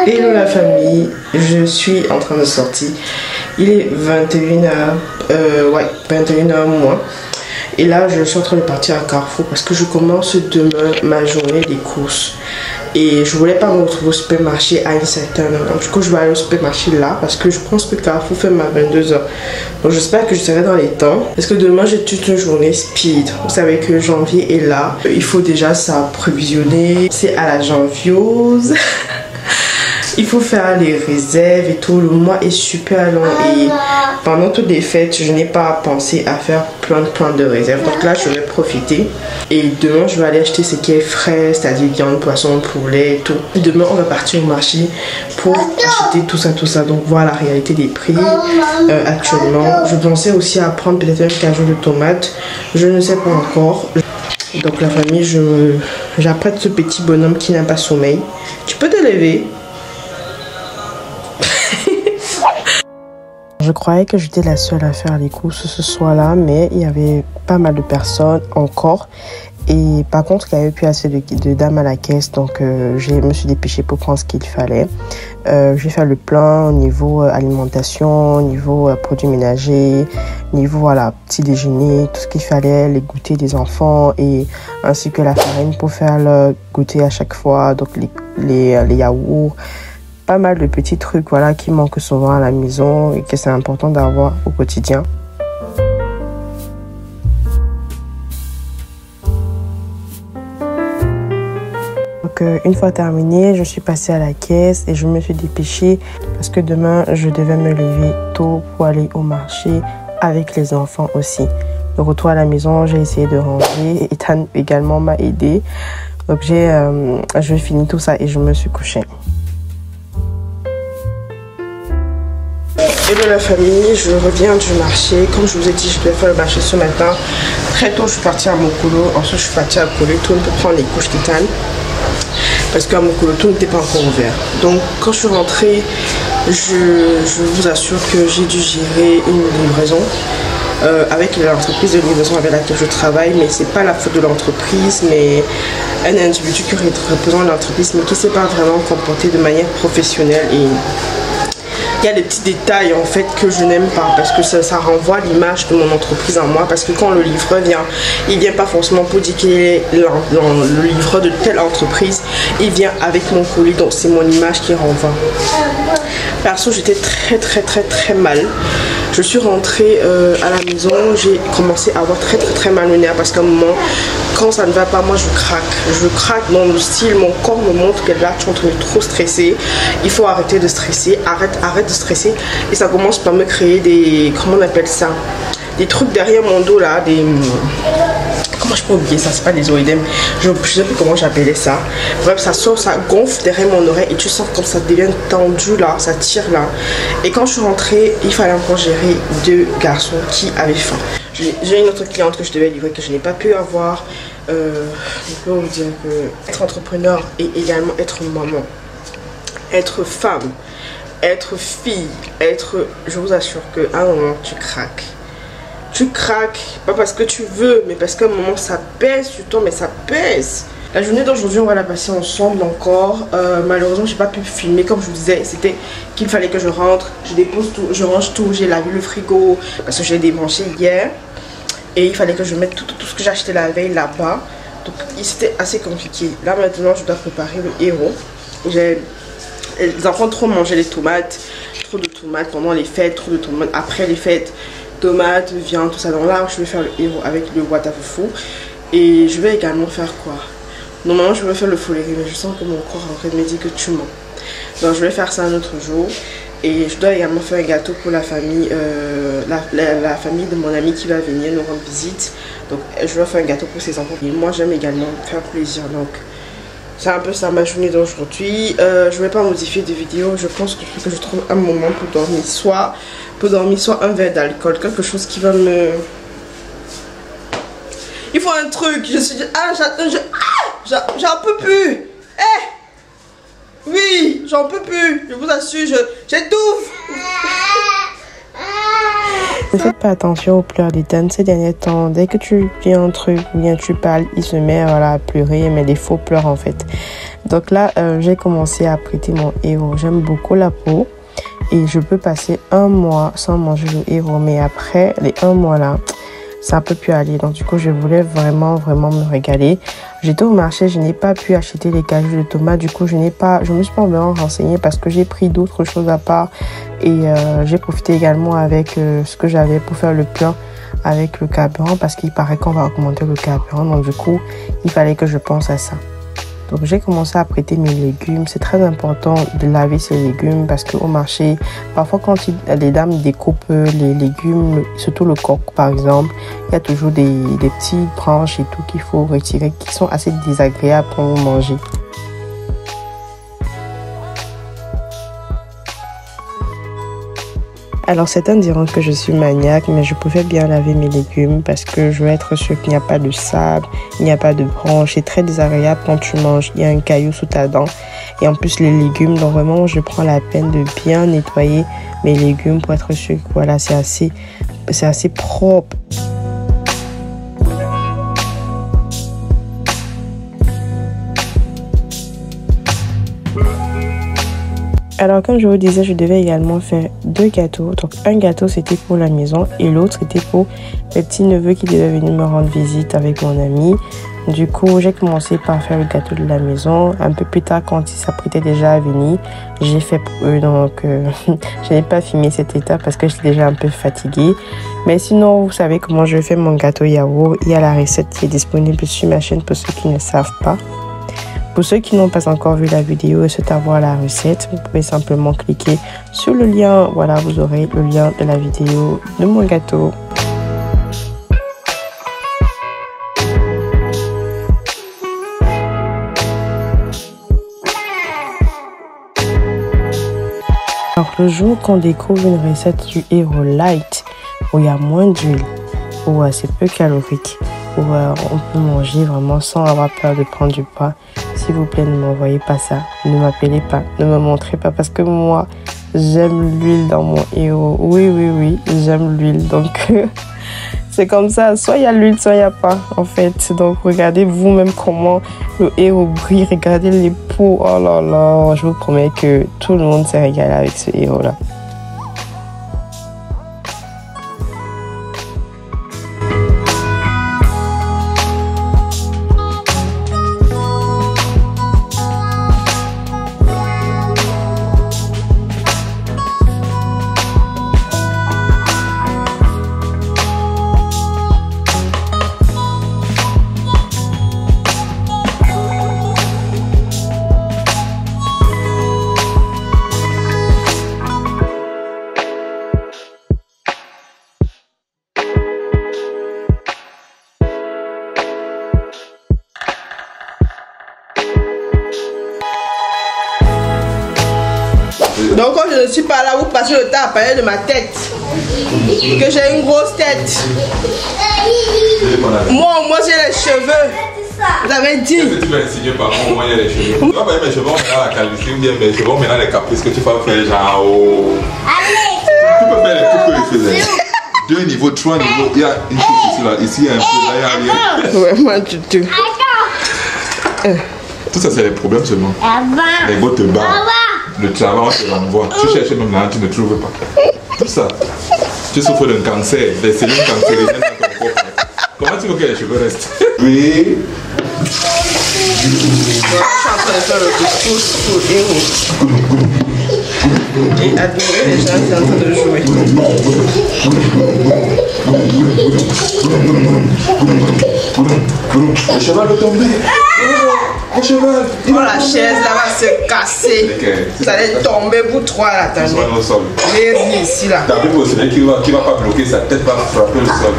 Hello la famille, je suis en train de sortir. Il est 21h, ouais, 21h moins. Et là, je suis en train de partir à Carrefour parce que je commence demain ma journée des courses. Et je voulais pas me retrouver au supermarché à une certaine heure. Donc du coup, je vais aller au supermarché là parce que je pense que Carrefour ferme à 22h. Donc j'espère que je serai dans les temps. Parce que demain, j'ai toute une journée speed. Vous savez que janvier est là. Il faut déjà s'approvisionner. C'est à la janviose. Il faut faire les réserves et tout. Le mois est super long et pendant toutes les fêtes, je n'ai pas pensé à faire plein de réserves. Donc là, je vais profiter. Et demain, je vais aller acheter ce qui est frais, c'est-à-dire viande, poisson, poulet et tout. Et demain, on va partir au marché pour acheter tout ça. Donc voilà la réalité des prix actuellement. Je pensais aussi à prendre peut-être un cajou de tomates. Je ne sais pas encore. Donc la famille, j'apprête ce petit bonhomme qui n'a pas sommeil. Tu peux te lever. Je croyais que j'étais la seule à faire les courses ce soir-là, mais il y avait pas mal de personnes encore. Et par contre, il n'y avait plus assez de dames à la caisse, donc je me suis dépêchée pour prendre ce qu'il fallait. J'ai fait le plein au niveau alimentation, au niveau produits ménagers, niveau voilà, petit déjeuner, tout ce qu'il fallait, les goûters des enfants et ainsi que la farine pour faire le goûter à chaque fois, donc les yaourts. Pas mal de petits trucs voilà, qui manquent souvent à la maison et que c'est important d'avoir au quotidien. Donc une fois terminé, je suis passée à la caisse et je me suis dépêchée parce que demain je devais me lever tôt pour aller au marché avec les enfants aussi. De retour à la maison, j'ai essayé de ranger et Ethan également m'a aidé. Donc je finis tout ça et je me suis couchée. Hello la famille, je reviens du marché. Comme je vous ai dit, je devais faire le marché ce matin. Très tôt, je suis partie à Mokolo. Ensuite, je suis partie à Koleton pour prendre les couches d'Ethan. Parce qu'à Mokolo, tout n'était pas encore ouvert. Donc, quand je suis rentrée, je vous assure que j'ai dû gérer une livraison avec l'entreprise de livraison avec laquelle je travaille. Mais c'est pas la faute de l'entreprise, mais un individu qui représente l'entreprise, mais qui ne s'est pas vraiment comporté de manière professionnelle. Et il y a des petits détails en fait que je n'aime pas parce que ça renvoie l'image de mon entreprise en moi, parce que quand le livreur vient, il vient pas forcément pour dire qu'il est le livreur de telle entreprise, il vient avec mon colis, donc c'est mon image qui renvoie. Perso, j'étais très mal. Je suis rentrée à la maison, j'ai commencé à avoir très mal le nerf parce qu'à un moment, quand ça ne va pas, moi je craque dans le style, mon corps me montre que là tu es en train de trop stresser, il faut arrêter de stresser, arrête de stresser, et ça commence par me créer des, comment on appelle ça, des trucs derrière mon dos là, des... Comment je peux oublier ça? C'est pas des oïdèmes. Je ne sais plus comment j'appelais ça. Bref, ça sort, ça gonfle derrière mon oreille et tu sens comme ça devient tendu là, ça tire là. Et quand je suis rentrée, il fallait encore gérer deux garçons qui avaient faim. J'ai une autre cliente que je devais livrer que je n'ai pas pu avoir. Je peux vous dire que être entrepreneur et également être maman, être femme, être fille, je vous assure qu'à un moment tu craques. Tu craques, pas parce que tu veux, mais parce qu'à un moment ça pèse sur toi, mais ça pèse. La journée d'aujourd'hui, on va la passer ensemble encore. Malheureusement, j'ai pas pu filmer comme je vous disais. C'était qu'il fallait que je rentre, je dépose tout, je range tout. J'ai lavé le frigo parce que j'ai débranché hier. Et il fallait que je mette tout ce que j'ai acheté la veille là-bas. Donc c'était assez compliqué. Là maintenant, je dois préparer le héros. Les enfants trop mangé les tomates, trop de tomates pendant les fêtes, trop de tomates après les fêtes. Tomates, viande, tout ça. Donc là, je vais faire le héros avec le watafufu. Et je vais également faire quoi? Normalement, je vais faire le foléri, mais je sens que mon corps en train de me dire que tu mens. Donc, je vais faire ça un autre jour. Et je dois également faire un gâteau pour la famille, la famille de mon ami qui va venir nous rendre visite. Donc, je vais faire un gâteau pour ses enfants. Et moi, j'aime également faire plaisir. Donc, c'est un peu ça ma journée d'aujourd'hui. Je vais pas modifier de vidéo. Je pense qu'il faut que je trouve un moment pour dormir. Soit un verre d'alcool, quelque chose qui va me... Il faut un truc. Je suis... j'en peux plus. Oui, j'en peux plus. Je vous assure, j'étouffe. Ne faites pas attention aux pleurs d'Ethan ces derniers temps. Dès que tu dis un truc ou bien tu parles, il se met à pleurer, mais des faux pleurs en fait. Donc là, j'ai commencé à prêter mon héros. J'aime beaucoup la peau et je peux passer 1 mois sans manger le héros. Mais après les 1 mois là, ça peut plus aller. Donc du coup, je voulais vraiment me régaler. J'étais au marché, je n'ai pas pu acheter les cajous de tomates. Du coup, je me suis pas vraiment renseignée parce que j'ai pris d'autres choses à part. Et j'ai profité également avec ce que j'avais pour faire le plein avec le carburant parce qu'il paraît qu'on va augmenter le carburant. Donc du coup, il fallait que je pense à ça. Donc j'ai commencé à prêter mes légumes. C'est très important de laver ses légumes parce qu'au marché, parfois quand les dames découpent les légumes, surtout le coq par exemple, il y a toujours des petites branches et tout qu'il faut retirer qui sont assez désagréables pour manger. Alors certains diront que je suis maniaque, mais je préfère bien laver mes légumes parce que je veux être sûre qu'il n'y a pas de sable, il n'y a pas de branches. C'est très désagréable quand tu manges, il y a un caillou sous ta dent. Et en plus les légumes, donc vraiment je prends la peine de bien nettoyer mes légumes pour être sûre que voilà, c'est assez propre. Alors comme je vous disais, je devais également faire 2 gâteaux. Donc un gâteau c'était pour la maison et l'autre c'était pour mes petits neveux qui devaient venir me rendre visite avec mon ami. Du coup j'ai commencé par faire le gâteau de la maison. Un peu plus tard quand ils s'apprêtaient déjà à venir, j'ai fait pour eux. Donc je n'ai pas filmé cette étape parce que j'étais déjà un peu fatiguée. Mais sinon vous savez comment je fais mon gâteau yaourt. Il y a la recette qui est disponible sur ma chaîne pour ceux qui ne savent pas. Pour ceux qui n'ont pas encore vu la vidéo et souhaitent avoir la recette, vous pouvez simplement cliquer sur le lien. Voilà, vous aurez le lien de la vidéo de mon gâteau. Alors le jour qu'on découvre une recette du héros light, où il y a moins d'huile, où c'est peu calorique, où on peut manger vraiment sans avoir peur de prendre du poids, s'il vous plaît, ne m'envoyez pas ça. Ne m'appelez pas, ne me montrez pas parce que moi, j'aime l'huile dans mon héros. Oui, j'aime l'huile. Donc, c'est comme ça. Soit il y a l'huile, soit il n'y a pas, en fait. Donc, regardez vous-même comment le héros brille. Regardez les peaux. Oh là là, je vous promets que tout le monde s'est régalé avec ce héros-là. Donc quand je ne suis pas là, vous passez le temps à parler de ma tête. Que j'ai une grosse tête. Moi j'ai les cheveux. Vous avez dit. Est-ce que tu vas insigner par moi, il y a les cheveux. Tu vas pas mes cheveux, on mettra la calvitie ou bien mes cheveux, on mettra les caprices que tu vas faire genre au... Tu peux faire les coupes que je faisais. 2 niveaux, 3 niveaux, il y a une chose ici, là, ici un peu, là il y a rien. Vraiment du tout. Tout ça c'est les problèmes seulement. Les gars te battent. Le travail, on te renvoie. Tu cherches même là, tu ne trouves pas. Tout ça. Tu souffres d'un cancer, des cellules cancérigènes dans ton corps. Comment tu veux que les cheveux restent? Oui. Je suis en train de faire le couscous pour héros. Et admirer les gens qui sont en train de jouer. Le cheval va tomber. Le cheval. Oh, la chaise là va se casser. Vous allez tomber, vous trois là, attendez. Au sol. Venez ici là. T'as vu pour celui qui va pas bloquer, sa tête va frapper le sol.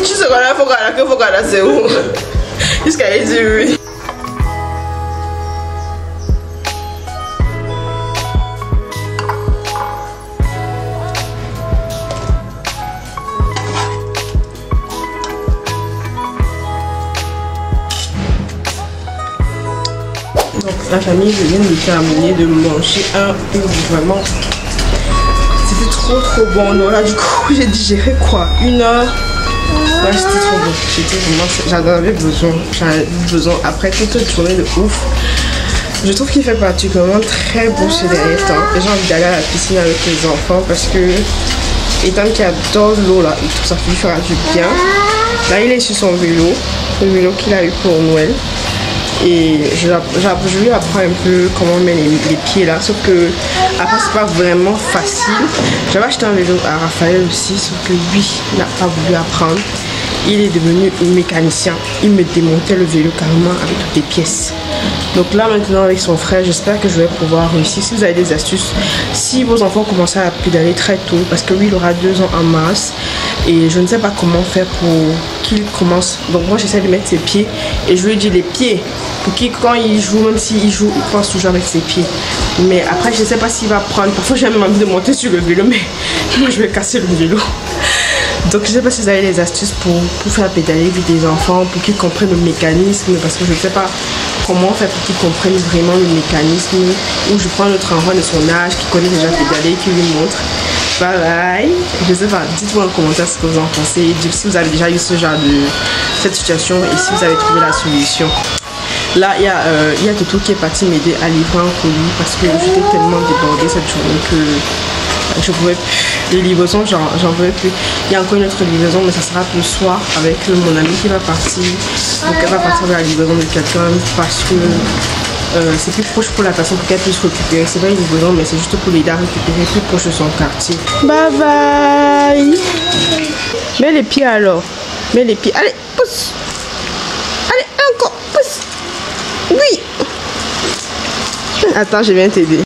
Tu sais quoi là, il faut qu'elle c'est où? Jusqu'à elle dit oui. la famille vient de terminer de manger un vraiment. C'était trop bon. Donc là, du coup, j'ai digéré quoi? 1 heure. Ouais, c'était trop bon. J'étais vraiment. J'en avais besoin. Après toute une journée de ouf. Je trouve qu'il fait particulièrement très beau ces derniers temps. J'ai envie d'aller à la piscine avec les enfants parce que, étant qu'il adore l'eau là, et tout ça lui fera du bien. Là, il est sur son vélo, le vélo qu'il a eu pour Noël. Et je lui apprends un peu comment mettre les pieds là. Sauf que, après, c'est pas vraiment facile. J'avais acheté un vélo à Raphaël aussi, sauf que lui, il n'a pas voulu apprendre. Il est devenu mécanicien. Il me démontait le vélo carrément avec toutes les pièces. Donc là maintenant avec son frère, j'espère que je vais pouvoir réussir. Si vous avez des astuces, si vos enfants commencent à pédaler très tôt, parce que lui il aura 2 ans en mars et je ne sais pas comment faire pour qu'il commence. Donc moi j'essaie de mettre ses pieds et je lui dis les pieds pour qu'il quand il joue, même s'il joue, il pense toujours avec ses pieds. Mais après je ne sais pas s'il va prendre. Parfois j'ai même envie de monter sur le vélo, mais je vais casser le vélo. Donc je ne sais pas si vous avez des astuces pour faire pédaler vite des enfants, pour qu'ils comprennent le mécanisme, parce que je ne sais pas comment faire pour qu'ils comprennent vraiment le mécanisme, ou je prends notre enfant de son âge qui connaît déjà pédaler, qui lui montre. Bye. Je ne sais pas, dites-moi en commentaire ce que vous en pensez, si vous avez déjà eu ce genre de cette situation et si vous avez trouvé la solution. Là, il y a Toto qui est parti m'aider à livrer un colis parce que j'étais tellement débordée cette journée que je pouvais plus. Les livraisons, j'en pouvais plus. Il y a encore une autre livraison, mais ça sera le soir avec mon ami qui va partir. Donc elle va partir vers la livraison de quelqu'un parce que c'est plus proche pour la personne pour qu'elle puisse récupérer. C'est pas une livraison, mais c'est juste pour l'aider à récupérer plus proche de son quartier. Bye bye. Mets les pieds alors. Mets les pieds. Allez, pousse. Allez, encore, pousse. Oui. Attends, je viens t'aider.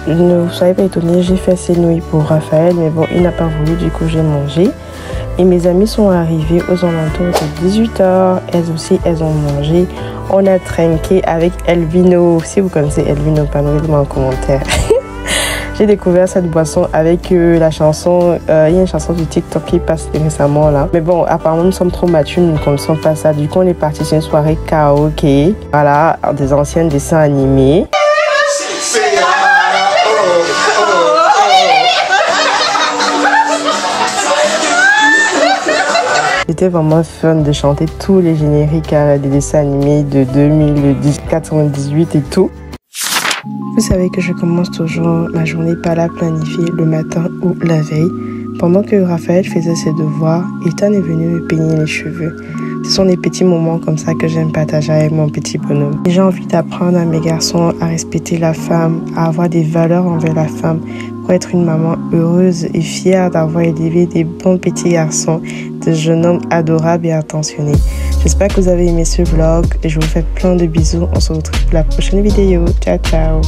Ne vous soyez pas étonnés, j'ai fait ces nouilles pour Raphaël, mais bon, il n'a pas voulu, du coup j'ai mangé. Et mes amis sont arrivés aux alentours de 18 h. Elles aussi, elles ont mangé. On a trinqué avec Elvino. Si vous connaissez Elvino, parlez-moi en commentaire. J'ai découvert cette boisson avec la chanson, il y a une chanson du TikTok qui passe récemment là. Mais bon, apparemment nous sommes trop matures, nous ne connaissons pas ça. Du coup, on est parti sur une soirée karaoké. Voilà, des anciens dessins animés. C'était vraiment fun de chanter tous les génériques des dessins animés de 1998 et tout. Vous savez que je commence toujours ma journée par la planifier le matin ou la veille. Pendant que Raphaël faisait ses devoirs, Ethan est venu me peigner les cheveux. Ce sont des petits moments comme ça que j'aime partager avec mon petit bonhomme. J'ai envie d'apprendre à mes garçons à respecter la femme, à avoir des valeurs envers la femme, pour être une maman heureuse et fière d'avoir élevé des bons petits garçons, de jeunes hommes adorables et attentionnés. J'espère que vous avez aimé ce vlog et je vous fais plein de bisous. On se retrouve pour la prochaine vidéo. Ciao, ciao.